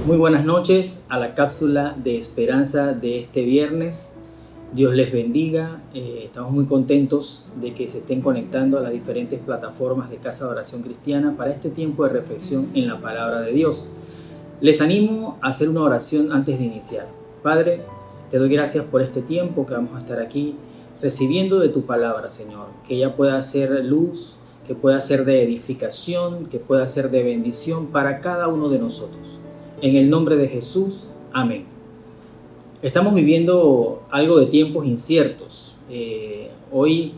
Muy buenas noches a la cápsula de esperanza de este viernes. Dios les bendiga. Estamos muy contentos de que se estén conectando a las diferentes plataformas de Casa de Oración Cristiana para este tiempo de reflexión en la palabra de Dios. Les animo a hacer una oración antes de iniciar. Padre, te doy gracias por este tiempo que vamos a estar aquí recibiendo de tu palabra, Señor. Que ella pueda ser luz, que pueda ser de edificación, que pueda ser de bendición para cada uno de nosotros. En el nombre de Jesús, amén. Estamos viviendo algo de tiempos inciertos. Hoy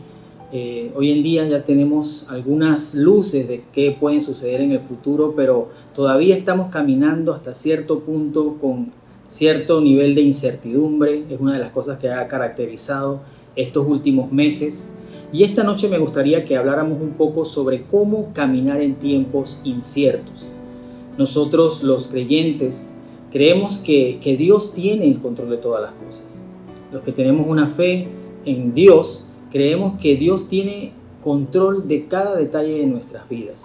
en día ya tenemos algunas luces de qué pueden suceder en el futuro, pero todavía estamos caminando hasta cierto punto con cierto nivel de incertidumbre. Es una de las cosas que ha caracterizado estos últimos meses. Y esta noche me gustaría que habláramos un poco sobre cómo caminar en tiempos inciertos. Nosotros los creyentes creemos que Dios tiene el control de todas las cosas. Los que tenemos una fe en Dios, creemos que Dios tiene control de cada detalle de nuestras vidas.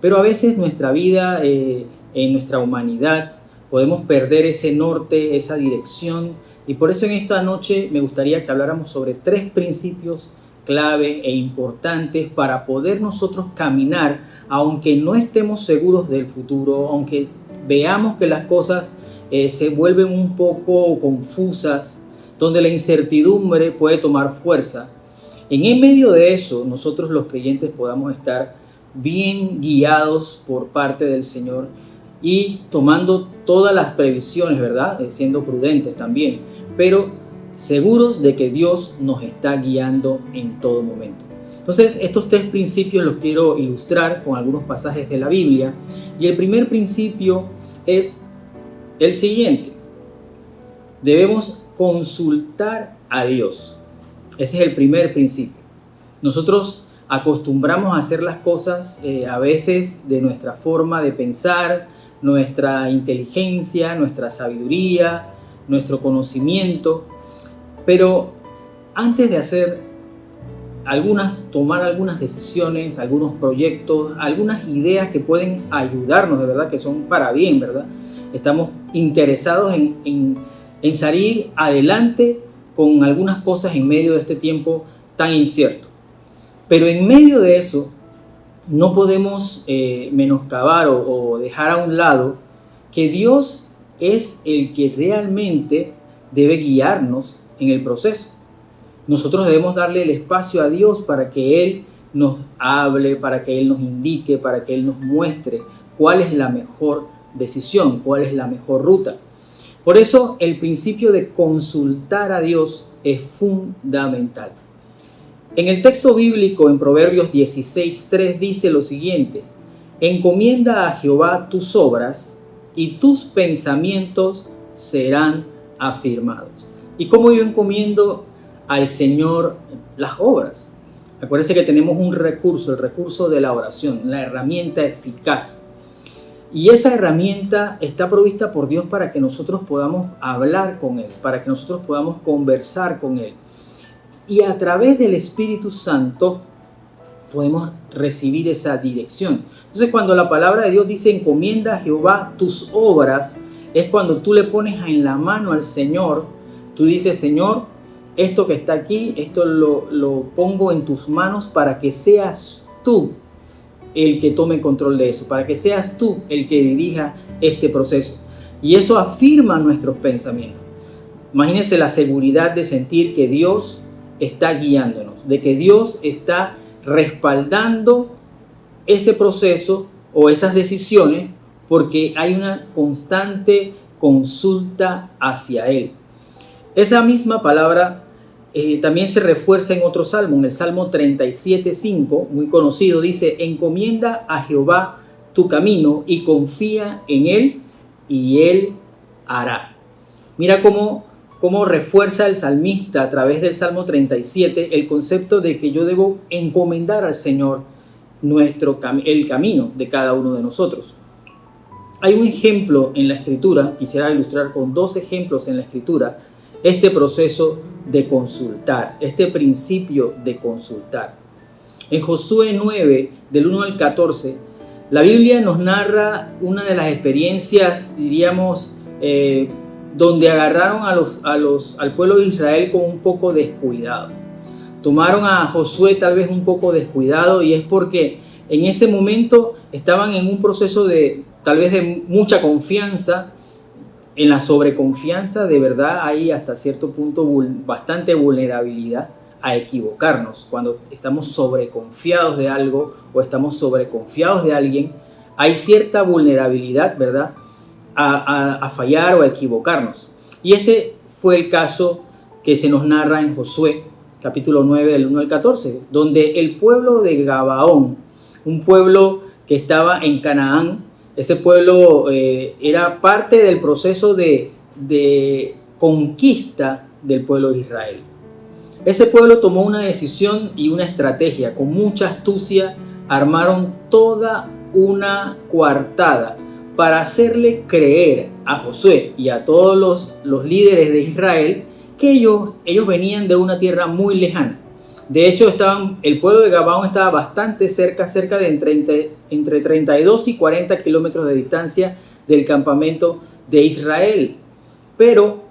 Pero a veces nuestra vida, en nuestra humanidad, podemos perder ese norte, esa dirección. Y por eso en esta noche me gustaría que habláramos sobre 3 principios clave e importantes para poder nosotros caminar, aunque no estemos seguros del futuro, aunque veamos que las cosas se vuelven un poco confusas, donde la incertidumbre puede tomar fuerza. En medio de eso, nosotros los creyentes podamos estar bien guiados por parte del Señor y tomando todas las previsiones, ¿verdad? Siendo prudentes también, pero seguros de que Dios nos está guiando en todo momento. Entonces, estos 3 principios los quiero ilustrar con algunos pasajes de la Biblia. Y el primer principio es el siguiente: debemos consultar a Dios. Ese es el primer principio. Nosotros acostumbramos a hacer las cosas a veces de nuestra forma de pensar, nuestra inteligencia, nuestra sabiduría, nuestro conocimiento. Pero antes de tomar algunas decisiones, algunos proyectos, algunas ideas que pueden ayudarnos, de verdad, que son para bien, ¿verdad? Estamos interesados en salir adelante con algunas cosas en medio de este tiempo tan incierto. Pero en medio de eso, no podemos menoscabar o dejar a un lado que Dios es el que realmente debe guiarnos en el proceso. Nosotros debemos darle el espacio a Dios para que Él nos hable, para que Él nos indique, para que Él nos muestre cuál es la mejor decisión, cuál es la mejor ruta. Por eso el principio de consultar a Dios es fundamental. En el texto bíblico, en Proverbios 16:3, dice lo siguiente: encomienda a Jehová tus obras y tus pensamientos serán afirmados. ¿Y cómo yo encomiendo al Señor las obras? Acuérdense que tenemos un recurso, el recurso de la oración, la herramienta eficaz. Y esa herramienta está provista por Dios para que nosotros podamos hablar con Él, para que nosotros podamos conversar con Él. Y a través del Espíritu Santo podemos recibir esa dirección. Entonces, cuando la palabra de Dios dice encomienda a Jehová tus obras, es cuando tú le pones en la mano al Señor. Tú dices: Señor, esto que está aquí, esto lo pongo en tus manos para que seas tú el que tome control de eso, para que seas tú el que dirija este proceso. Y eso afirma nuestros pensamientos. Imagínense la seguridad de sentir que Dios está guiándonos, de que Dios está respaldando ese proceso o esas decisiones, porque hay una constante consulta hacia Él. Esa misma palabra también se refuerza en otro salmo, en el Salmo 37:5, muy conocido. Dice: encomienda a Jehová tu camino y confía en Él y Él hará. Mira cómo refuerza el salmista a través del Salmo 37 el concepto de que yo debo encomendar al Señor el camino de cada uno de nosotros. Hay un ejemplo en la Escritura, quisiera ilustrar con 2 ejemplos en la Escritura este proceso de consultar, este principio de consultar. En Josué 9, del 1 al 14, La Biblia nos narra una de las experiencias, diríamos, donde agarraron al pueblo de Israel con un poco descuidado. Tomaron a Josué tal vez un poco descuidado, y es porque en ese momento estaban en un proceso tal vez de mucha confianza. En la sobreconfianza de verdad hay hasta cierto punto bastante vulnerabilidad a equivocarnos. Cuando estamos sobreconfiados de algo o estamos sobreconfiados de alguien, hay cierta vulnerabilidad, ¿verdad?, a fallar o a equivocarnos. Y este fue el caso que se nos narra en Josué, capítulo 9, del 1 al 14, donde el pueblo de Gabaón, un pueblo que estaba en Canaán, ese pueblo era parte del proceso de conquista del pueblo de Israel. Ese pueblo tomó una decisión y una estrategia. Con mucha astucia armaron toda una coartada para hacerle creer a Josué y a todos los líderes de Israel que ellos venían de una tierra muy lejana. De hecho, el pueblo de Gabaón estaba bastante cerca de entre 32 y 40 kilómetros de distancia del campamento de Israel. Pero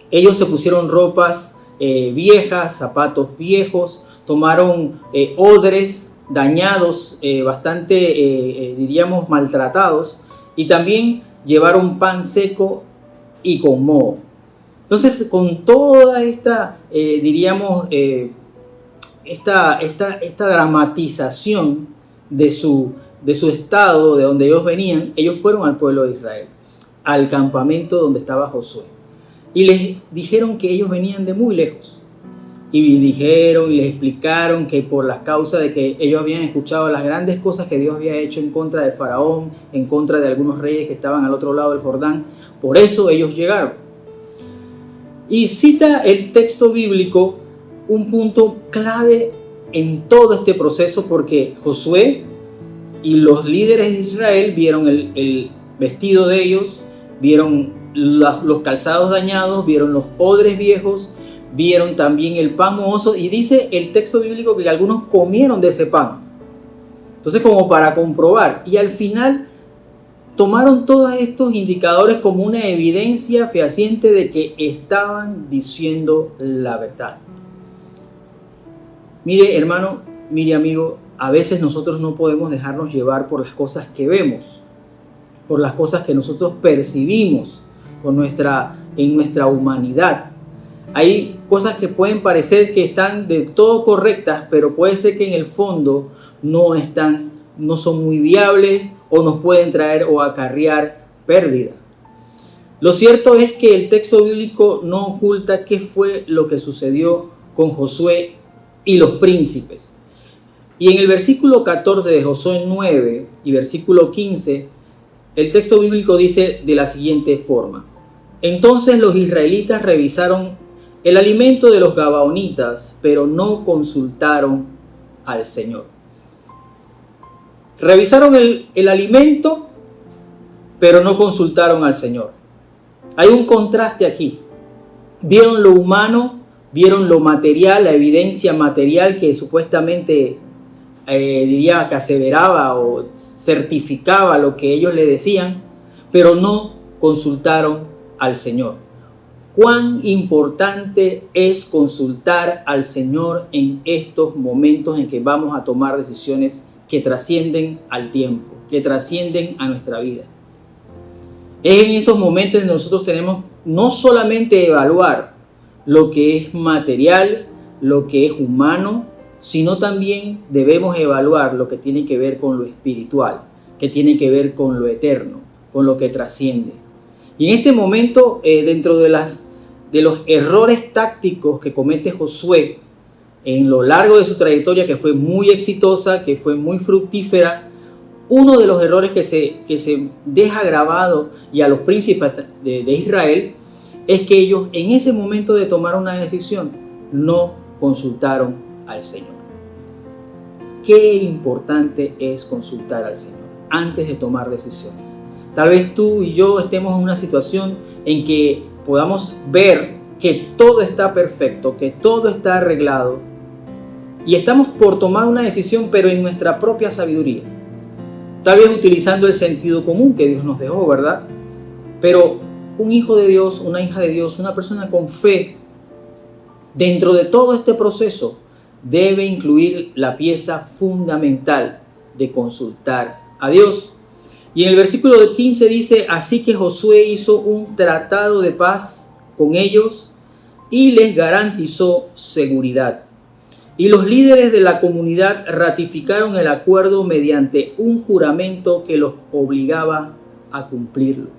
ellos se pusieron ropas viejas, zapatos viejos, tomaron odres dañados, bastante, diríamos, maltratados, y también llevaron pan seco y con moho. Entonces, con toda esta, diríamos, esta dramatización de su estado, de donde ellos venían, ellos fueron al pueblo de Israel, al campamento donde estaba Josué, y les dijeron que ellos venían de muy lejos, y dijeron y les explicaron que por la causa de que ellos habían escuchado las grandes cosas que Dios había hecho en contra de Faraón, en contra de algunos reyes que estaban al otro lado del Jordán, por eso ellos llegaron. Y cita el texto bíblico un punto clave en todo este proceso, porque Josué y los líderes de Israel vieron el vestido de ellos, vieron los calzados dañados, vieron los odres viejos, vieron también el pan mohoso, y dice el texto bíblico que algunos comieron de ese pan. Entonces, como para comprobar, y al final tomaron todos estos indicadores como una evidencia fehaciente de que estaban diciendo la verdad. Mire, hermano, mire, amigo, a veces nosotros no podemos dejarnos llevar por las cosas que vemos, por las cosas que nosotros percibimos en nuestra humanidad. Hay cosas que pueden parecer que están de todo correctas, pero puede ser que en el fondo no son muy viables, o nos pueden traer o acarrear pérdida. Lo cierto es que el texto bíblico no oculta qué fue lo que sucedió con Josué y los príncipes. Y en el versículo 14 de Josué 9 y versículo 15, el texto bíblico dice de la siguiente forma: entonces los israelitas revisaron el alimento de los gabaonitas, pero no consultaron al Señor. Revisaron el alimento, pero no consultaron al Señor. Hay un contraste aquí. Vieron lo humano, vieron lo material, la evidencia material que supuestamente diría que aseveraba o certificaba lo que ellos le decían, pero no consultaron al Señor. Cuán importante es consultar al Señor en estos momentos en que vamos a tomar decisiones que trascienden al tiempo, que trascienden a nuestra vida. Es en esos momentos en que nosotros tenemos no solamente evaluar lo que es material, lo que es humano, sino también debemos evaluar lo que tiene que ver con lo espiritual, que tiene que ver con lo eterno, con lo que trasciende. Y en este momento, dentro de los errores tácticos que comete Josué en lo largo de su trayectoria, que fue muy exitosa, que fue muy fructífera, uno de los errores que se deja grabado y a los príncipes de Israel es que ellos en ese momento de tomar una decisión no consultaron al Señor. Qué importante es consultar al Señor antes de tomar decisiones. Tal vez tú y yo estemos en una situación en que podamos ver que todo está perfecto, que todo está arreglado, y estamos por tomar una decisión, pero en nuestra propia sabiduría. tal vez utilizando el sentido común que Dios nos dejó, ¿verdad? Pero un hijo de Dios, una hija de Dios, una persona con fe, dentro de todo este proceso, debe incluir la pieza fundamental de consultar a Dios. Y en el versículo 15 dice: así que Josué hizo un tratado de paz con ellos y les garantizó seguridad. Y los líderes de la comunidad ratificaron el acuerdo mediante un juramento que los obligaba a cumplirlo.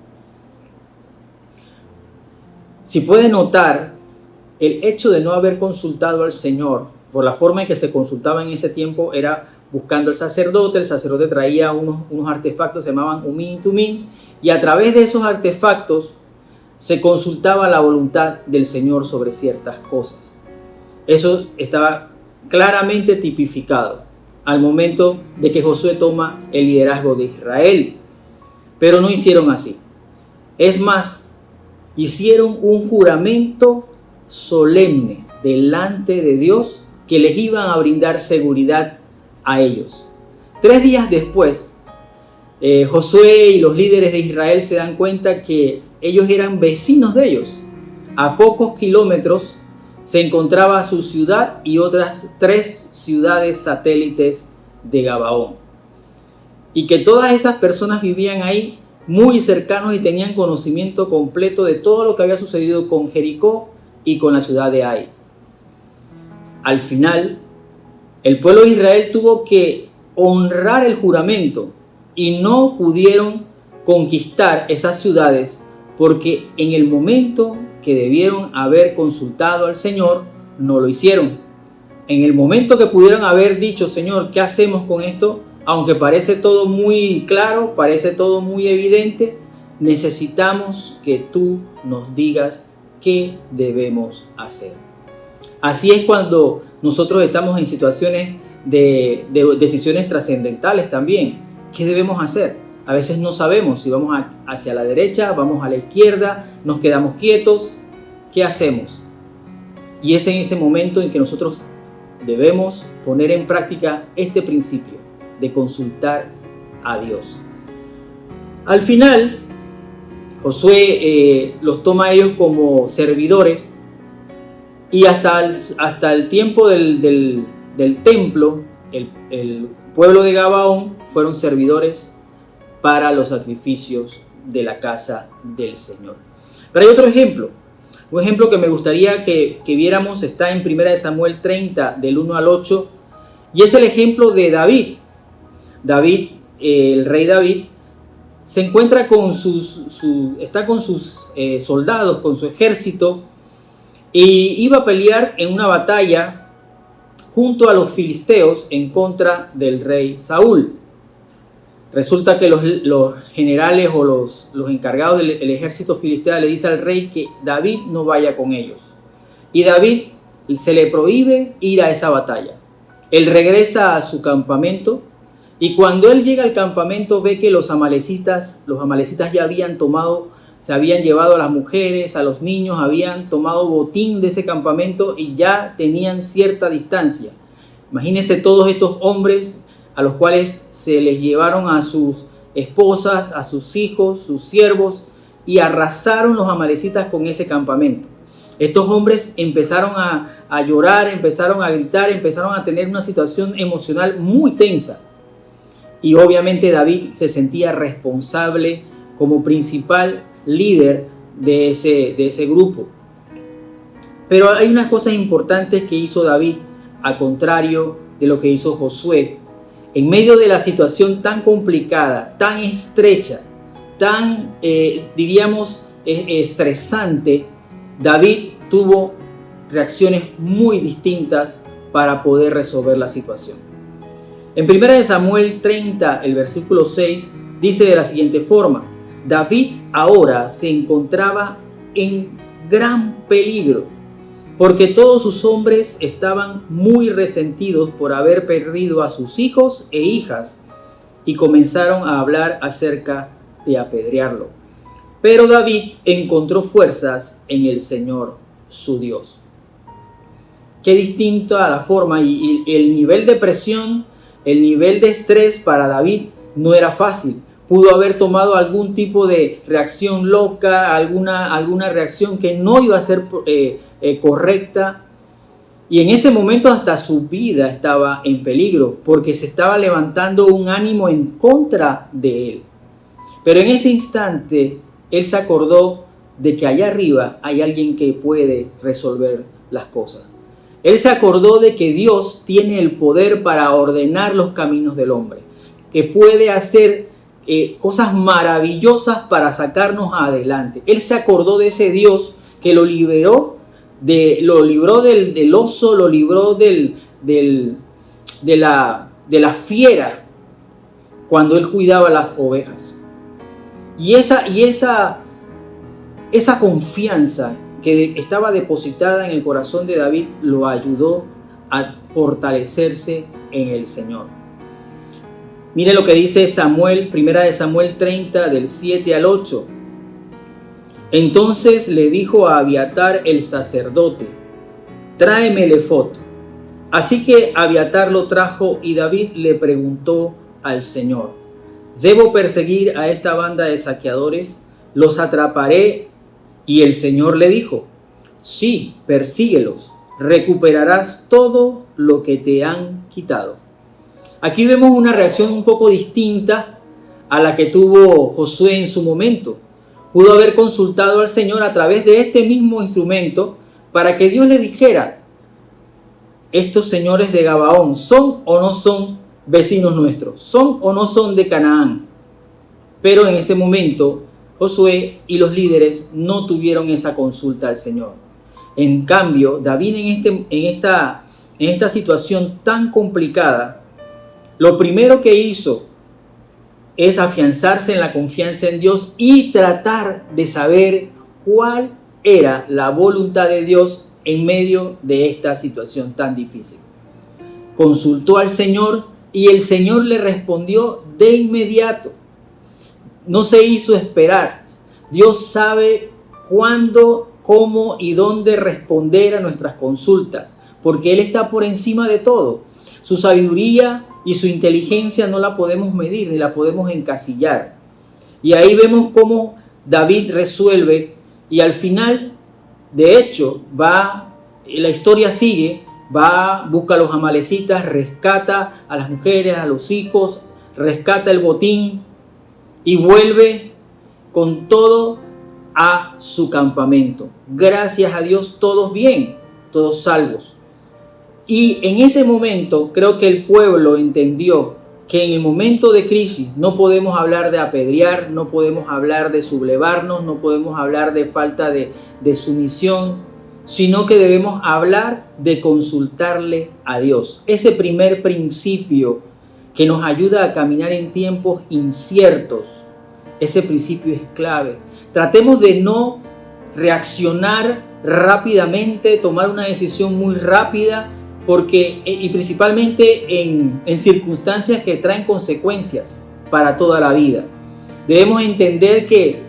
Si puede notar, el hecho de no haber consultado al Señor, por la forma en que se consultaba en ese tiempo, era buscando al sacerdote. El sacerdote traía unos artefactos, se llamaban Urim y Tumim, y a través de esos artefactos se consultaba la voluntad del Señor sobre ciertas cosas. Eso estaba claramente tipificado al momento de que Josué toma el liderazgo de Israel. Pero no hicieron así. Es más, hicieron un juramento solemne delante de Dios que les iban a brindar seguridad a ellos. 3 días después, Josué y los líderes de Israel se dan cuenta que ellos eran vecinos de ellos. A pocos kilómetros se encontraba su ciudad y otras 3 ciudades satélites de Gabaón. Y que todas esas personas vivían ahí muy cercanos y tenían conocimiento completo de todo lo que había sucedido con Jericó y con la ciudad de Ai. Al final, el pueblo de Israel tuvo que honrar el juramento y no pudieron conquistar esas ciudades porque en el momento que debieron haber consultado al Señor, no lo hicieron. En el momento que pudieron haber dicho: Señor, ¿qué hacemos con esto? Aunque parece todo muy claro, parece todo muy evidente, necesitamos que tú nos digas qué debemos hacer. Así es cuando nosotros estamos en situaciones de decisiones trascendentales también. ¿Qué debemos hacer? A veces no sabemos si vamos hacia la derecha, vamos a la izquierda, nos quedamos quietos. ¿Qué hacemos? Y es en ese momento en que nosotros debemos poner en práctica este principio de consultar a Dios. Al final, Josué los toma a ellos como servidores y hasta el tiempo del templo, el pueblo de Gabaón fueron servidores para los sacrificios de la casa del Señor. Pero hay otro ejemplo. Un ejemplo que me gustaría que viéramos está en 1 Samuel 30, del 1 al 8, y es el ejemplo de David. David, el rey David, se encuentra con sus soldados, con su ejército, y iba a pelear en una batalla junto a los filisteos en contra del rey Saúl. Resulta que los generales o los encargados del ejército filisteo le dicen al rey que David no vaya con ellos. Y David se le prohíbe ir a esa batalla. Él regresa a su campamento y cuando él llega al campamento ve que los amalecitas ya se habían llevado a las mujeres, a los niños, habían tomado botín de ese campamento y ya tenían cierta distancia. Imagínense todos estos hombres a los cuales se les llevaron a sus esposas, a sus hijos, sus siervos, y arrasaron los amalecitas con ese campamento. Estos hombres empezaron a llorar, empezaron a gritar, empezaron a tener una situación emocional muy tensa. Y obviamente David se sentía responsable como principal líder de ese grupo. Pero hay unas cosas importantes que hizo David, a contrario de lo que hizo Josué. En medio de la situación tan complicada, tan estrecha, tan, estresante, David tuvo reacciones muy distintas para poder resolver la situación. En 1 Samuel 30, el versículo 6, dice de la siguiente forma: David ahora se encontraba en gran peligro, porque todos sus hombres estaban muy resentidos por haber perdido a sus hijos e hijas y comenzaron a hablar acerca de apedrearlo. Pero David encontró fuerzas en el Señor, su Dios. Qué distinto a la forma y el nivel de presión, el nivel de estrés para David no era fácil. Pudo haber tomado algún tipo de reacción loca, alguna reacción que no iba a ser correcta. Y en ese momento hasta su vida estaba en peligro, porque se estaba levantando un ánimo en contra de él. Pero en ese instante, él se acordó de que allá arriba hay alguien que puede resolver las cosas. Él se acordó de que Dios tiene el poder para ordenar los caminos del hombre, que puede hacer cosas maravillosas para sacarnos adelante. Él se acordó de ese Dios que lo libró del oso, lo libró de la fiera cuando él cuidaba las ovejas. Y esa confianza que estaba depositada en el corazón de David lo ayudó a fortalecerse en el Señor. Mire lo que dice Samuel, 1 Samuel 30, del 7 al 8. Entonces le dijo a Abiatar el sacerdote: tráeme el efod. Así que Abiatar lo trajo y David le preguntó al Señor: ¿debo perseguir a esta banda de saqueadores? ¿Los atraparé? Y el Señor le dijo: sí, persíguelos, recuperarás todo lo que te han quitado. Aquí vemos una reacción un poco distinta a la que tuvo Josué en su momento. Pudo haber consultado al Señor a través de este mismo instrumento para que Dios le dijera: estos señores de Gabaón, ¿son o no son vecinos nuestros? ¿Son o no son de Canaán? Pero en ese momento Josué y los líderes no tuvieron esa consulta al Señor. En cambio, David en esta situación tan complicada, lo primero que hizo es afianzarse en la confianza en Dios y tratar de saber cuál era la voluntad de Dios en medio de esta situación tan difícil. Consultó al Señor y el Señor le respondió de inmediato. No se hizo esperar. Dios sabe cuándo, cómo y dónde responder a nuestras consultas, porque Él está por encima de todo. Su sabiduría y su inteligencia no la podemos medir ni la podemos encasillar. Y ahí vemos cómo David resuelve, y al final, de hecho, la historia sigue, busca a los amalecitas, rescata a las mujeres, a los hijos, rescata el botín y vuelve con todo a su campamento. Gracias a Dios, todos bien, todos salvos. Y en ese momento creo que el pueblo entendió que en el momento de crisis no podemos hablar de apedrear, no podemos hablar de sublevarnos, no podemos hablar de falta de sumisión, sino que debemos hablar de consultarle a Dios. Ese primer principio que nos ayuda a caminar en tiempos inciertos, ese principio es clave. Tratemos de no reaccionar rápidamente, tomar una decisión muy rápida, y principalmente en circunstancias que traen consecuencias para toda la vida. Debemos entender que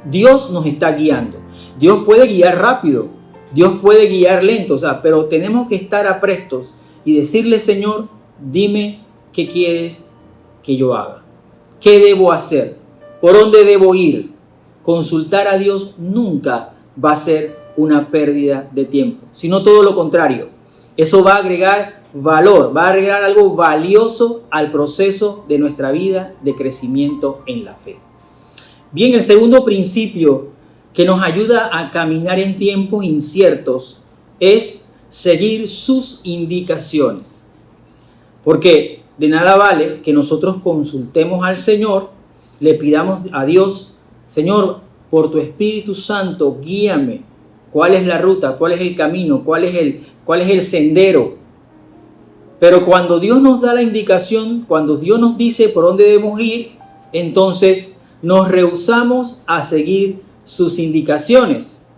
Dios nos está guiando. Dios puede guiar rápido, Dios puede guiar lento, pero tenemos que estar aprestos y decirle: Señor, dime qué quieres que yo haga, qué debo hacer, por dónde debo ir. Consultar a Dios nunca va a ser una pérdida de tiempo, sino todo lo contrario. Eso va a agregar valor, va a agregar algo valioso al proceso de nuestra vida de crecimiento en la fe. Bien, el segundo principio que nos ayuda a caminar en tiempos inciertos es seguir sus indicaciones. Porque de nada vale que nosotros consultemos al Señor, le pidamos a Dios: Señor, por tu Espíritu Santo, guíame. ¿Cuál es la ruta? ¿Cuál es el camino? ¿Cuál es el sendero? Pero cuando Dios nos da la indicación, cuando Dios nos dice por dónde debemos ir, entonces nos rehusamos a seguir sus indicaciones.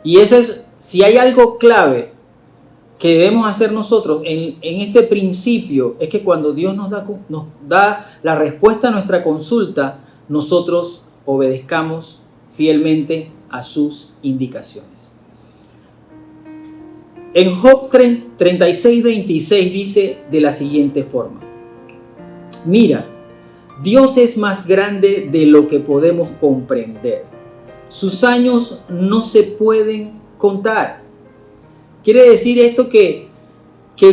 Y eso es, si hay algo clave que debemos hacer nosotros en este principio, es que cuando Dios nos da la respuesta a nuestra consulta, nosotros obedezcamos fielmente a sus indicaciones. En Job 36:26 dice de la siguiente forma: mira, Dios es más grande de lo que podemos comprender. Sus años no se pueden contar. Quiere decir esto que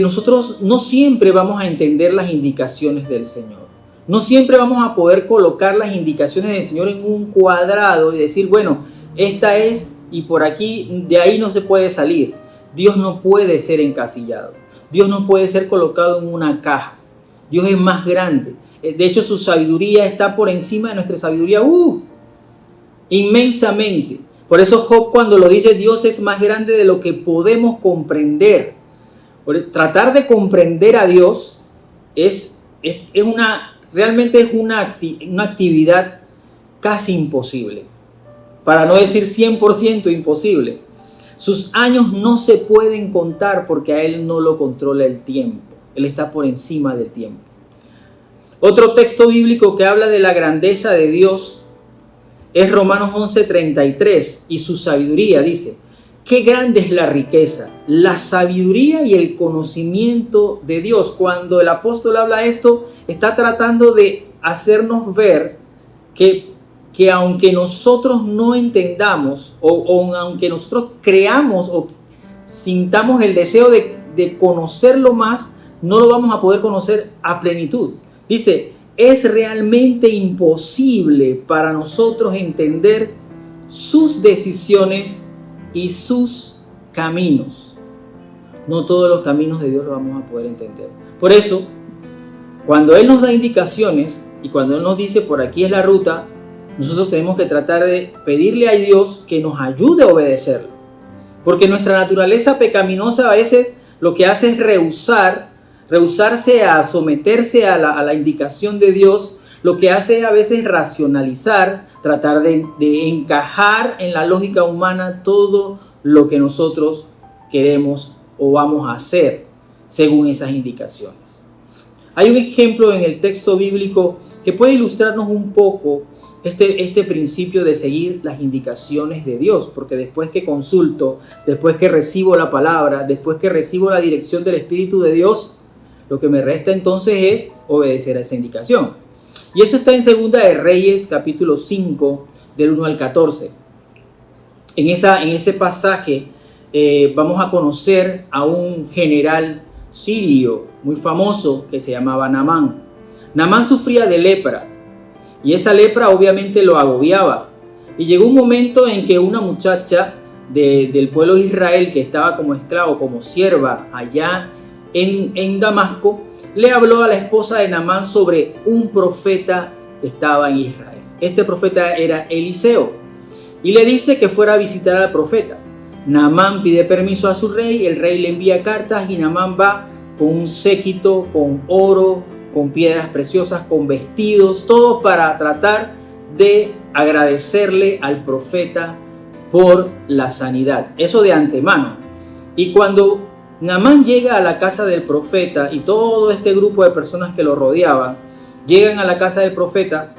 nosotros no siempre vamos a entender las indicaciones del Señor. No siempre vamos a poder colocar las indicaciones del Señor en un cuadrado y decir, bueno, esta es y por aquí, de ahí no se puede salir. Dios no puede ser encasillado. Dios no puede ser colocado en una caja. Dios es más grande. De hecho, su sabiduría está por encima de nuestra sabiduría. Inmensamente. Por eso Job, cuando lo dice, Dios es más grande de lo que podemos comprender. Tratar de comprender a Dios realmente es una actividad casi imposible. Para no decir 100% imposible. Sus años no se pueden contar porque a Él no lo controla el tiempo. Él está por encima del tiempo. Otro texto bíblico que habla de la grandeza de Dios es Romanos 11:33 y su sabiduría. Dice, qué grande es la riqueza, la sabiduría y el conocimiento de Dios. Cuando el apóstol habla esto, está tratando de hacernos ver que aunque nosotros no entendamos o aunque nosotros creamos o sintamos el deseo de conocerlo más, no lo vamos a poder conocer a plenitud. Dice, es realmente imposible para nosotros entender sus decisiones y sus caminos. No todos los caminos de Dios los vamos a poder entender. Por eso, cuando Él nos da indicaciones y cuando Él nos dice por aquí es la ruta, nosotros tenemos que tratar de pedirle a Dios que nos ayude a obedecerlo. Porque nuestra naturaleza pecaminosa a veces lo que hace es rehusarse a someterse a la indicación de Dios. Lo que hace a veces racionalizar, tratar de encajar en la lógica humana todo lo que nosotros queremos o vamos a hacer según esas indicaciones. Hay un ejemplo en el texto bíblico que puede ilustrarnos un poco este principio de seguir las indicaciones de Dios, porque después que consulto, después que recibo la palabra, después que recibo la dirección del Espíritu de Dios, lo que me resta entonces es obedecer a esa indicación. Y eso está en Segunda de Reyes, capítulo 5, del 1 al 14. En ese pasaje vamos a conocer a un general sirio muy famoso que se llamaba Naamán. Naamán sufría de lepra y esa lepra obviamente lo agobiaba. Y llegó un momento en que una muchacha del pueblo de Israel que estaba como esclavo, como sierva allá en Damasco, le habló a la esposa de Naamán sobre un profeta que estaba en Israel. Este profeta era Eliseo y le dice que fuera a visitar al profeta. Naamán pide permiso a su rey, el rey le envía cartas y Naamán va con un séquito, con oro, con piedras preciosas, con vestidos, todo para tratar de agradecerle al profeta por la sanidad. Eso de antemano. Y cuando Naamán llega a la casa del profeta y todo este grupo de personas que lo rodeaban llegan a la casa del profeta,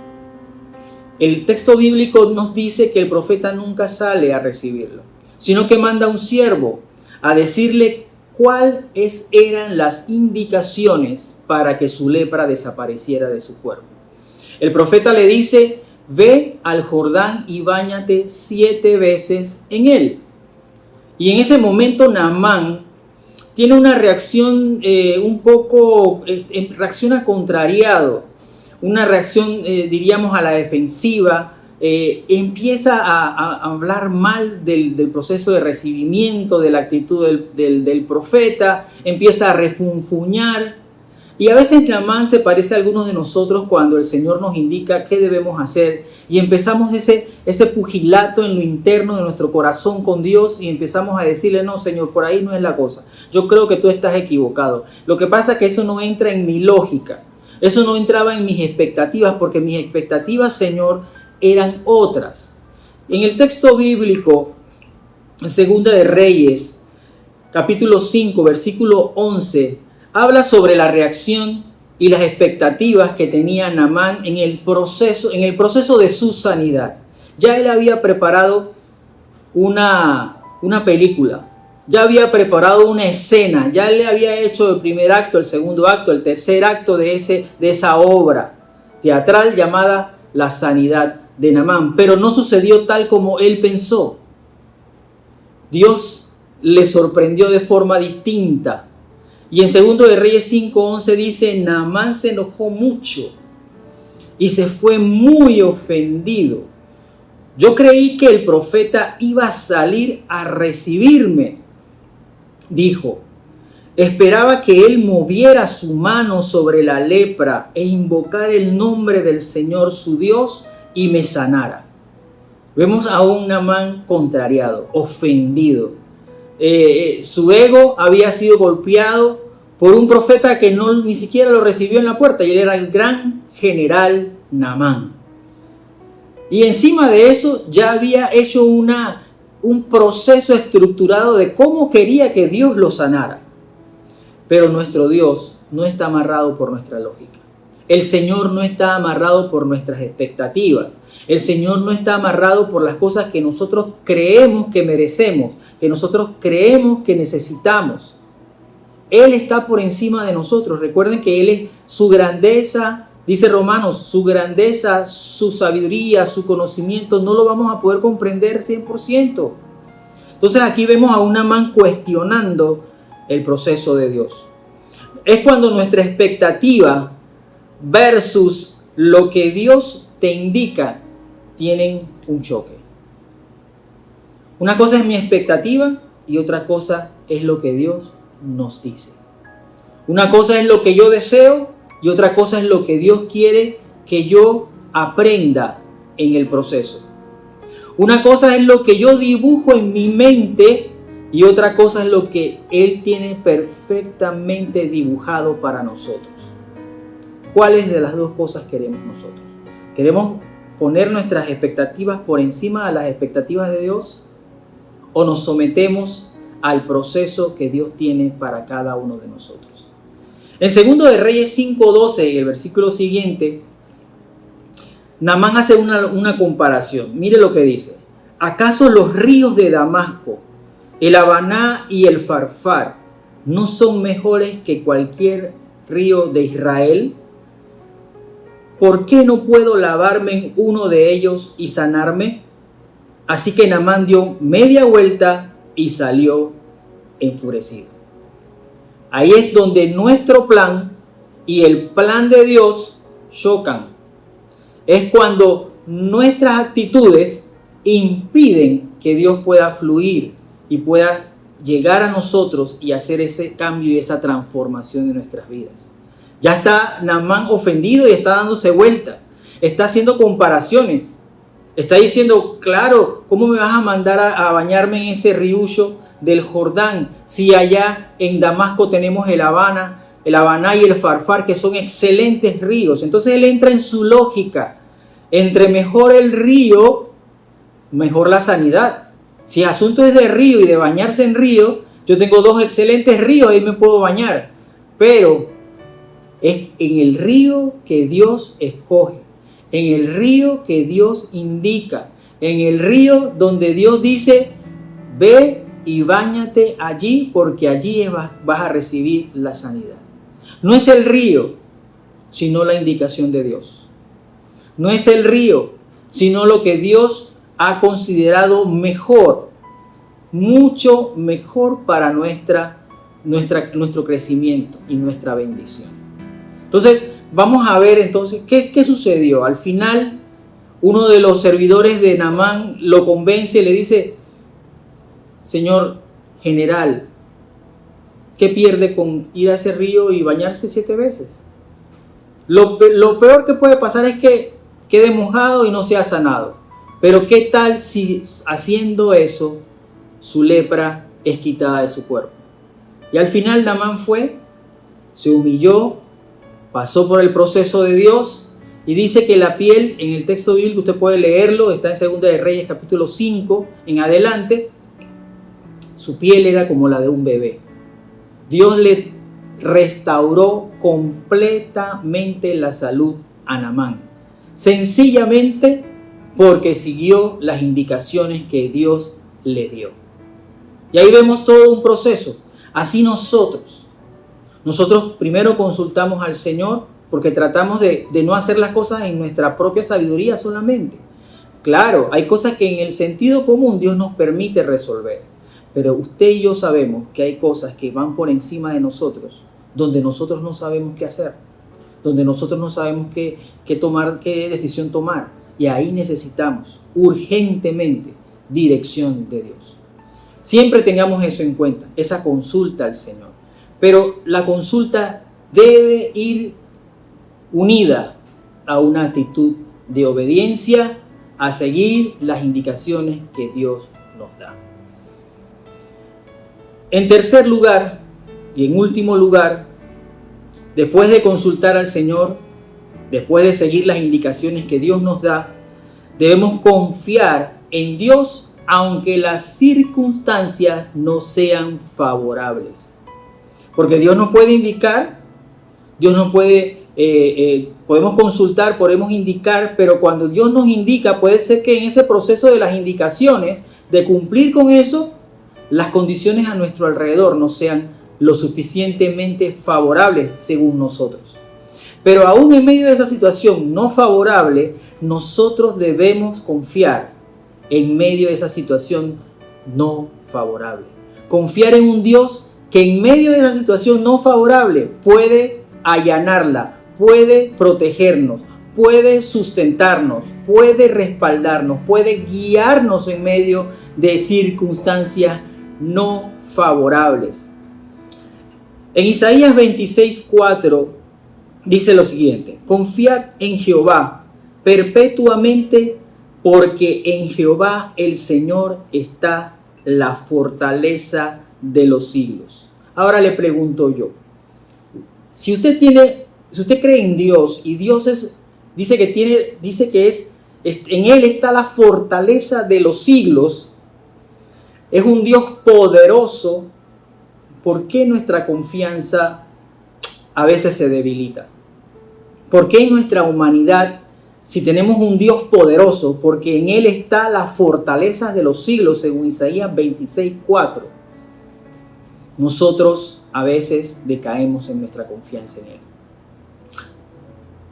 el texto bíblico nos dice que el profeta nunca sale a recibirlo, sino que manda un siervo a decirle cuáles eran las indicaciones para que su lepra desapareciera de su cuerpo. El profeta le dice, ve al Jordán y báñate 7 veces en él. Y en ese momento Naamán tiene una reacción reacciona contrariado, una reacción diríamos a la defensiva, empieza a hablar mal del proceso de recibimiento, de la actitud del profeta, empieza a refunfuñar. Y a veces Naamán se parece a algunos de nosotros cuando el Señor nos indica qué debemos hacer y empezamos ese pugilato en lo interno de nuestro corazón con Dios y empezamos a decirle, no Señor, por ahí no es la cosa, yo creo que tú estás equivocado. Lo que pasa es que eso no entra en mi lógica, eso no entraba en mis expectativas porque mis expectativas, Señor, eran otras. En el texto bíblico, en Segunda de Reyes, capítulo 5, versículo 11, habla sobre la reacción y las expectativas que tenía Naamán en el proceso de su sanidad. Ya él había preparado una película, ya había preparado una escena, ya le había hecho el primer acto, el segundo acto, el tercer acto de esa obra. teatral llamada La sanidad de Naamán. Pero no sucedió tal como él pensó. Dios le sorprendió de forma distinta. Y en 2 de Reyes 5:11 dice, Naamán se enojó mucho y se fue muy ofendido. Yo creí que el profeta iba a salir a recibirme, dijo. Esperaba que él moviera su mano sobre la lepra e invocara el nombre del Señor su Dios y me sanara. Vemos a un Naamán contrariado, ofendido. Su ego había sido golpeado por un profeta que ni siquiera lo recibió en la puerta, y él era el gran general Naamán. Y encima de eso ya había hecho un proceso estructurado de cómo quería que Dios lo sanara. Pero nuestro Dios no está amarrado por nuestra lógica. El Señor no está amarrado por nuestras expectativas. El Señor no está amarrado por las cosas que nosotros creemos que merecemos, que nosotros creemos que necesitamos. Él está por encima de nosotros. Recuerden que Él es su grandeza, dice Romanos, su grandeza, su sabiduría, su conocimiento, no lo vamos a poder comprender 100%. Entonces aquí vemos a un Naamán cuestionando el proceso de Dios. Es cuando nuestra expectativa versus lo que Dios te indica tienen un choque. Una cosa es mi expectativa y otra cosa es lo que Dios nos dice. Una cosa es lo que yo deseo y otra cosa es lo que Dios quiere que yo aprenda en el proceso. Una cosa es lo que yo dibujo en mi mente y otra cosa es lo que Él tiene perfectamente dibujado para nosotros. ¿Cuáles de las dos cosas queremos nosotros? ¿Queremos poner nuestras expectativas por encima de las expectativas de Dios? ¿O nos sometemos al proceso que Dios tiene para cada uno de nosotros? En 2 de Reyes 5:12, el versículo siguiente, Naamán hace una comparación. Mire lo que dice. ¿Acaso los ríos de Damasco, el Habaná y el Farfar no son mejores que cualquier río de Israel? ¿Por qué no puedo lavarme en uno de ellos y sanarme? Así que Naamán dio media vuelta y salió enfurecido. Ahí es donde nuestro plan y el plan de Dios chocan. Es cuando nuestras actitudes impiden que Dios pueda fluir y pueda llegar a nosotros y hacer ese cambio y esa transformación en nuestras vidas. Ya está Naamán ofendido y está dándose vuelta. Está haciendo comparaciones. Está diciendo, claro, ¿cómo me vas a mandar a bañarme en ese riucho del Jordán si allá en Damasco tenemos el Habaná y el Farfar, que son excelentes ríos? Entonces él entra en su lógica. Entre mejor el río, mejor la sanidad. Si el asunto es de río y de bañarse en río, yo tengo dos excelentes ríos, ahí me puedo bañar. Pero es en el río que Dios escoge, en el río que Dios indica, en el río donde Dios dice, ve y báñate allí porque allí vas a recibir la sanidad. No es el río, sino la indicación de Dios. No es el río, sino lo que Dios ha considerado mejor, mucho mejor para nuestro crecimiento y nuestra bendición. Entonces, vamos a ver entonces qué sucedió. Al final, uno de los servidores de Naamán lo convence y le dice, Señor general, ¿qué pierde con ir a ese río y bañarse 7 veces? Lo peor que puede pasar es que quede mojado y no sea sanado. Pero ¿qué tal si haciendo eso su lepra es quitada de su cuerpo? Y al final Naamán se humilló, pasó por el proceso de Dios y dice que la piel, en el texto bíblico usted puede leerlo, está en 2 de Reyes capítulo 5 en adelante, su piel era como la de un bebé. Dios le restauró completamente la salud a Naamán, sencillamente porque siguió las indicaciones que Dios le dio. Y ahí vemos todo un proceso. Así nosotros primero consultamos al Señor porque tratamos de no hacer las cosas en nuestra propia sabiduría solamente. Claro, hay cosas que en el sentido común Dios nos permite resolver, pero usted y yo sabemos que hay cosas que van por encima de nosotros, donde nosotros no sabemos qué hacer, donde nosotros no sabemos qué tomar, qué decisión tomar, y ahí necesitamos urgentemente dirección de Dios. Siempre tengamos eso en cuenta, esa consulta al Señor, pero la consulta debe ir unida a una actitud de obediencia, a seguir las indicaciones que Dios nos da. En tercer lugar y en último lugar, después de consultar al Señor, después de seguir las indicaciones que Dios nos da, debemos confiar en Dios aunque las circunstancias no sean favorables. Porque Dios nos puede indicar, Dios nos puede podemos consultar, podemos indicar, pero cuando Dios nos indica, puede ser que en ese proceso de las indicaciones, de cumplir con eso, las condiciones a nuestro alrededor no sean lo suficientemente favorables según nosotros. Pero aún en medio de esa situación no favorable, nosotros debemos confiar en medio de esa situación no favorable. Confiar en un Dios que en medio de esa situación no favorable puede allanarla, puede protegernos, puede sustentarnos, puede respaldarnos, puede guiarnos en medio de circunstancias no favorables. En Isaías 26:4 dice lo siguiente: confiad en Jehová perpetuamente, porque en Jehová el Señor está la fortaleza de los siglos. Ahora le pregunto yo, si usted cree en Dios y Dios dice que en Él está la fortaleza de los siglos, es un Dios poderoso, ¿por qué nuestra confianza a veces se debilita? ¿Por qué en nuestra humanidad, si tenemos un Dios poderoso, porque en Él está la fortaleza de los siglos, según Isaías 26:4, nosotros a veces decaemos en nuestra confianza en Él?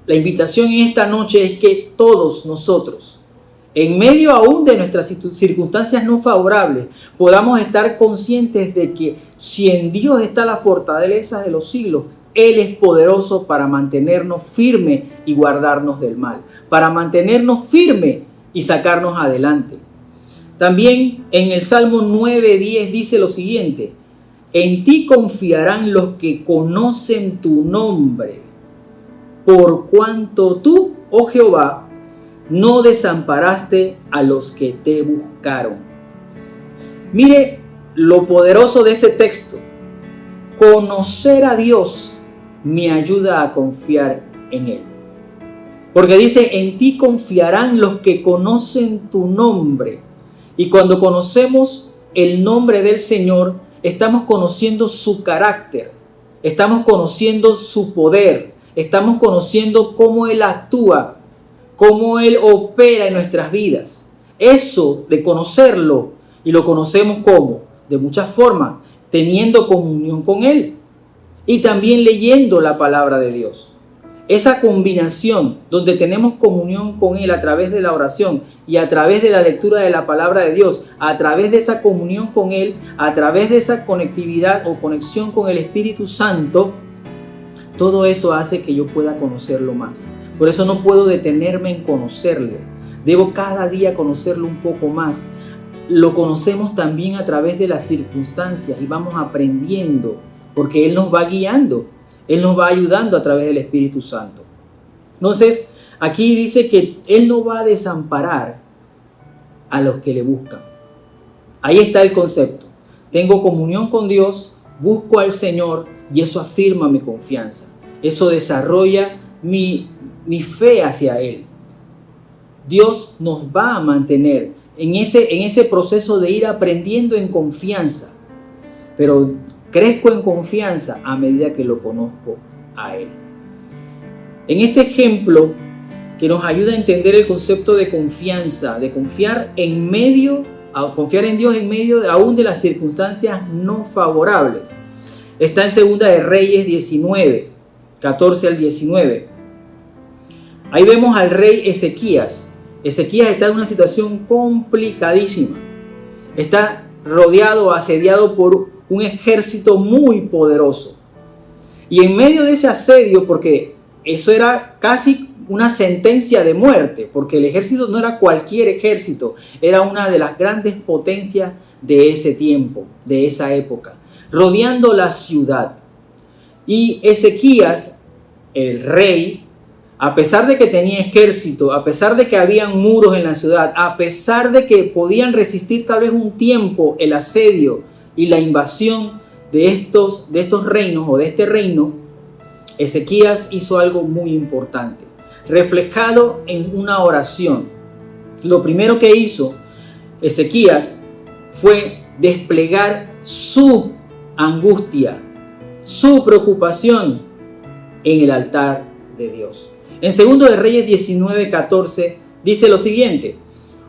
La invitación en esta noche es que todos nosotros, en medio aún de nuestras circunstancias no favorables, podamos estar conscientes de que si en Dios está la fortaleza de los siglos, Él es poderoso para mantenernos firmes y guardarnos del mal, para mantenernos firmes y sacarnos adelante. También en el Salmo 9:10 dice lo siguiente: en ti confiarán los que conocen tu nombre, por cuanto tú, oh Jehová, no desamparaste a los que te buscaron. Mire lo poderoso de ese texto. Conocer a Dios me ayuda a confiar en Él. Porque dice, en ti confiarán los que conocen tu nombre. Y cuando conocemos el nombre del Señor, estamos conociendo su carácter, estamos conociendo su poder, estamos conociendo cómo Él actúa, cómo Él opera en nuestras vidas. Eso de conocerlo, y lo conocemos ¿cómo? De muchas formas, teniendo comunión con Él y también leyendo la palabra de Dios. Esa combinación donde tenemos comunión con Él a través de la oración y a través de la lectura de la palabra de Dios, a través de esa comunión con Él, a través de esa conectividad o conexión con el Espíritu Santo, todo eso hace que yo pueda conocerlo más. Por eso no puedo detenerme en conocerle. Debo cada día conocerlo un poco más. Lo conocemos también a través de las circunstancias y vamos aprendiendo, porque Él nos va guiando. Él nos va ayudando a través del Espíritu Santo. Entonces, aquí dice que Él no va a desamparar a los que le buscan. Ahí está el concepto. Tengo comunión con Dios, busco al Señor y eso afirma mi confianza. Eso desarrolla mi fe hacia Él. Dios nos va a mantener en ese proceso de ir aprendiendo en confianza. Pero crezco en confianza a medida que lo conozco a Él. En este ejemplo que nos ayuda a entender el concepto de confianza, de confiar en Dios en medio aún de las circunstancias no favorables, está en 2 de Reyes 19, 14 al 19. Ahí vemos al rey Ezequías. Ezequías está en una situación complicadísima. Está rodeado, asediado por un ejército muy poderoso. Y en medio de ese asedio, porque eso era casi una sentencia de muerte, porque el ejército no era cualquier ejército, era una de las grandes potencias de ese tiempo, de esa época, rodeando la ciudad. Y Ezequías, el rey, a pesar de que tenía ejército, a pesar de que habían muros en la ciudad, a pesar de que podían resistir tal vez un tiempo el asedio y la invasión de estos reinos o de este reino, Ezequías hizo algo muy importante, reflejado en una oración. Lo primero que hizo Ezequías fue desplegar su angustia, su preocupación en el altar de Dios. En 2 de Reyes 19:14 dice lo siguiente: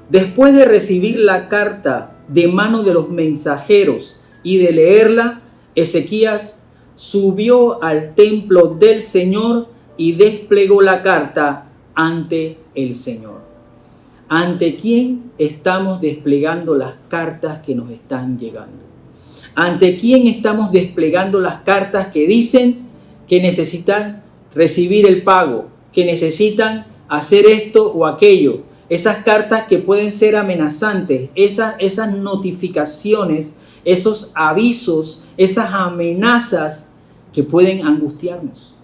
después de recibir la carta de mano de los mensajeros y de leerla, Ezequías subió al templo del Señor y desplegó la carta ante el Señor. ¿Ante quién estamos desplegando las cartas que nos están llegando? ¿Ante quién estamos desplegando las cartas que dicen que necesitan recibir el pago, que necesitan hacer esto o aquello? Esas cartas que pueden ser amenazantes, esas notificaciones, esos avisos, esas amenazas que pueden angustiarnos.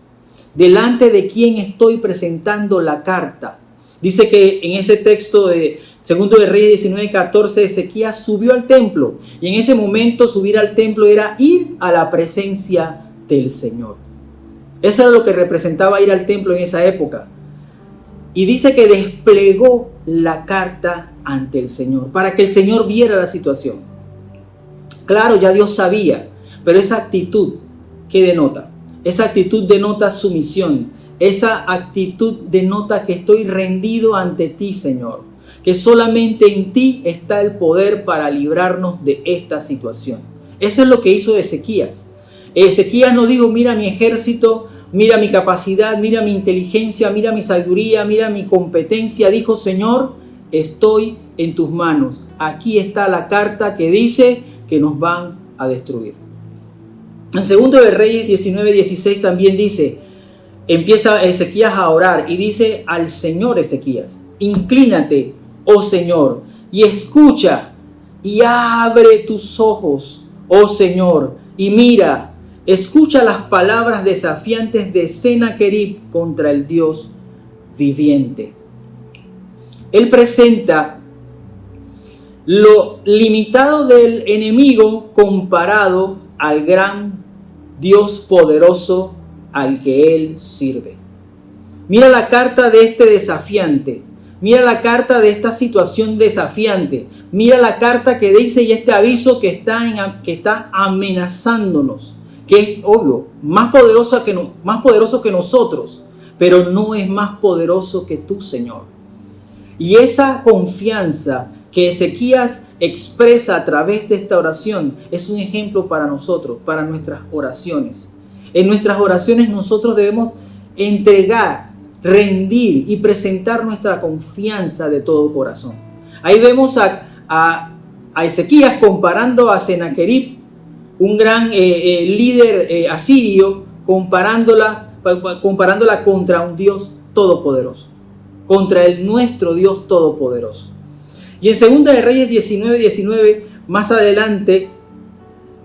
¿Delante de quién estoy presentando la carta? Dice que en ese texto de 2 de Reyes 19:14, Ezequías subió al templo. Y en ese momento subir al templo era ir a la presencia del Señor. Eso era lo que representaba ir al templo en esa época. Y dice que desplegó la carta ante el Señor, para que el Señor viera la situación. Claro, ya Dios sabía, pero esa actitud, ¿qué denota? Esa actitud denota sumisión. Esa actitud denota que estoy rendido ante ti, Señor. Que solamente en ti está el poder para librarnos de esta situación. Eso es lo que hizo Ezequías. Ezequías no dijo: mira mi ejército, mira mi capacidad, mira mi inteligencia, mira mi sabiduría, mira mi competencia. Dijo: Señor, estoy en tus manos. Aquí está la carta que dice que nos van a destruir. En 2 de Reyes 19:16 también dice, empieza Ezequías a orar y dice al Señor Ezequías: inclínate, oh Señor, y escucha, y abre tus ojos, oh Señor, y mira, escucha las palabras desafiantes de Sennacherib contra el Dios viviente. Él presenta lo limitado del enemigo comparado al gran Dios poderoso al que él sirve. Mira la carta de este desafiante. Mira la carta de esta situación desafiante. Mira la carta que dice y este aviso que está amenazándonos. Que es obvio, más poderoso que nosotros, pero no es más poderoso que tú, Señor. Y esa confianza que Ezequías expresa a través de esta oración es un ejemplo para nosotros, para nuestras oraciones. En nuestras oraciones nosotros debemos entregar, rendir y presentar nuestra confianza de todo corazón. Ahí vemos a Ezequías comparando a Sennacherib, un gran líder asirio, comparándola contra un Dios todopoderoso, contra nuestro Dios todopoderoso. Y en 2 de Reyes 19:19, más adelante,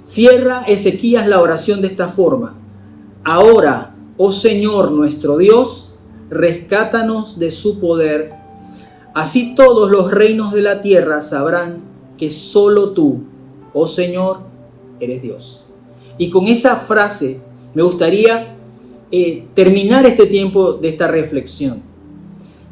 cierra Ezequías la oración de esta forma: ahora, oh Señor nuestro Dios, rescátanos de su poder. Así todos los reinos de la tierra sabrán que solo tú, oh Señor, eres Dios. Y con esa frase me gustaría terminar este tiempo de esta reflexión.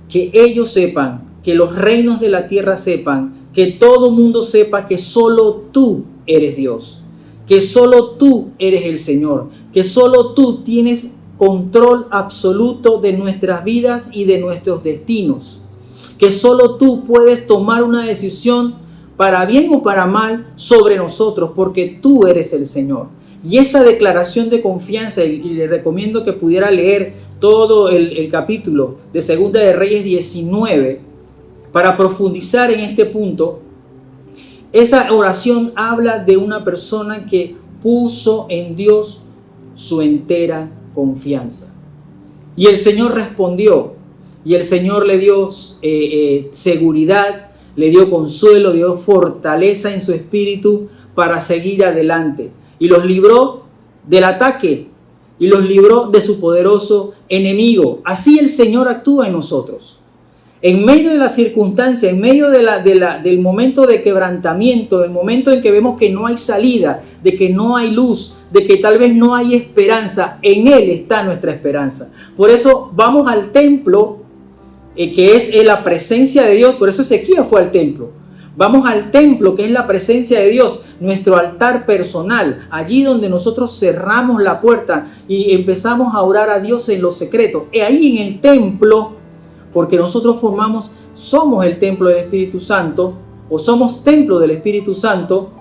Que ellos sepan, que los reinos de la tierra sepan, que todo mundo sepa que solo tú eres Dios, que solo tú eres el Señor, que solo tú tienes control absoluto de nuestras vidas y de nuestros destinos, que solo tú puedes tomar una decisión para bien o para mal sobre nosotros, porque tú eres el Señor. Y esa declaración de confianza, y le recomiendo que pudiera leer todo el capítulo de Segunda de Reyes 19 para profundizar en este punto. Esa oración habla de una persona que puso en Dios su entera confianza. Y el Señor respondió, y el Señor le dio seguridad, le dio consuelo, le dio fortaleza en su espíritu para seguir adelante. Y los libró del ataque y los libró de su poderoso enemigo. Así el Señor actúa en nosotros. En medio de la circunstancia, en medio del momento de quebrantamiento, el momento en que vemos que no hay salida, de que no hay luz, de que tal vez no hay esperanza, en Él está nuestra esperanza. Por eso vamos al templo, que es la presencia de Dios. Por eso Ezequías fue al templo. Vamos al templo, que es la presencia de Dios, nuestro altar personal, allí donde nosotros cerramos la puerta y empezamos a orar a Dios en lo secreto. Y ahí en el templo, porque nosotros somos el templo del Espíritu Santo, o somos templo del Espíritu Santo,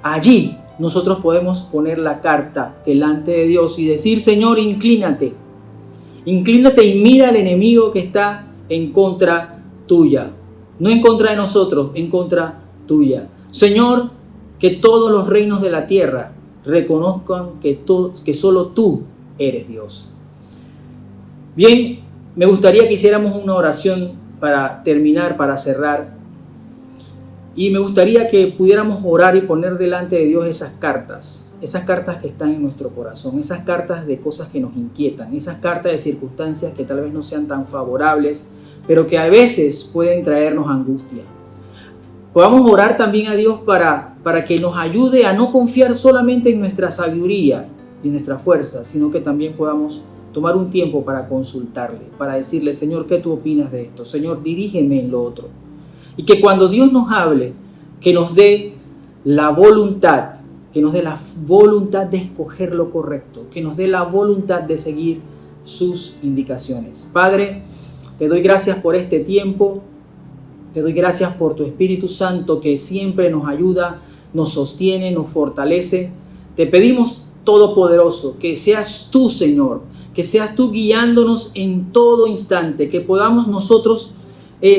allí nosotros podemos poner la carta delante de Dios y decir: Señor, inclínate y mira al enemigo que está en contra tuya. No en contra de nosotros, en contra tuya. Señor, que todos los reinos de la tierra reconozcan que solo tú eres Dios. Bien, me gustaría que hiciéramos una oración para terminar, para cerrar. Y me gustaría que pudiéramos orar y poner delante de Dios esas cartas que están en nuestro corazón, esas cartas de cosas que nos inquietan, esas cartas de circunstancias que tal vez no sean tan favorables, pero que a veces pueden traernos angustia. Podamos orar también a Dios para que nos ayude a no confiar solamente en nuestra sabiduría y en nuestra fuerza, sino que también podamos tomar un tiempo para consultarle, para decirle: Señor, ¿qué tú opinas de esto? Señor, dirígeme en lo otro. Y que cuando Dios nos hable, que nos dé la voluntad, de escoger lo correcto, que nos dé la voluntad de seguir sus indicaciones. Padre, te doy gracias por este tiempo, te doy gracias por tu Espíritu Santo que siempre nos ayuda, nos sostiene, nos fortalece. Te pedimos, Todopoderoso, que seas tú, Señor, que seas tú guiándonos en todo instante, que podamos nosotros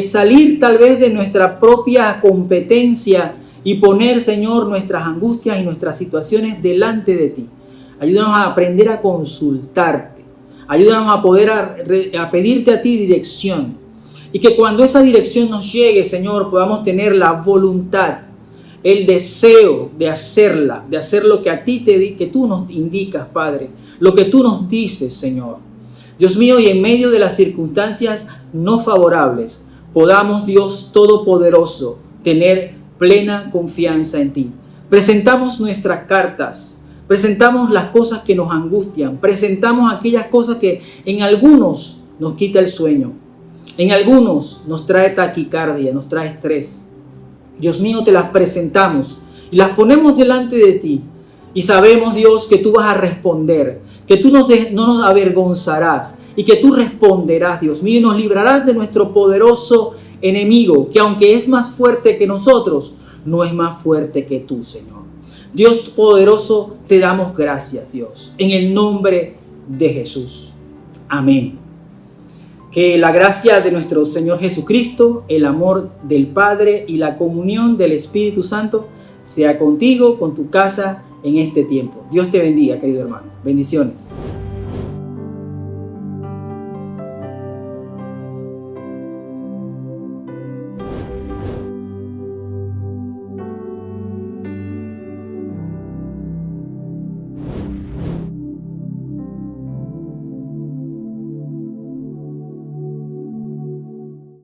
salir tal vez de nuestra propia competencia y poner, Señor, nuestras angustias y nuestras situaciones delante de ti. Ayúdanos a aprender a consultarte. Ayúdanos a poder a pedirte a ti dirección. Y que cuando esa dirección nos llegue, Señor, podamos tener la voluntad, el deseo de hacerla, de hacer lo que a ti que tú nos indicas, Padre, lo que tú nos dices, Señor. Dios mío, y en medio de las circunstancias no favorables, podamos, Dios Todopoderoso, tener plena confianza en ti. Presentamos nuestras cartas, presentamos las cosas que nos angustian, presentamos aquellas cosas que en algunos nos quita el sueño, en algunos nos trae taquicardia, nos trae estrés. Dios mío, te las presentamos y las ponemos delante de ti. Y sabemos, Dios, que tú vas a responder, que tú no nos avergonzarás y que tú responderás, Dios mío, y nos librarás de nuestro poderoso enemigo, que aunque es más fuerte que nosotros, no es más fuerte que tú, Señor. Dios poderoso, te damos gracias, Dios, en el nombre de Jesús. Amén. Que la gracia de nuestro Señor Jesucristo, el amor del Padre y la comunión del Espíritu Santo sea contigo, con tu casa en este tiempo. Dios te bendiga, querido hermano. Bendiciones.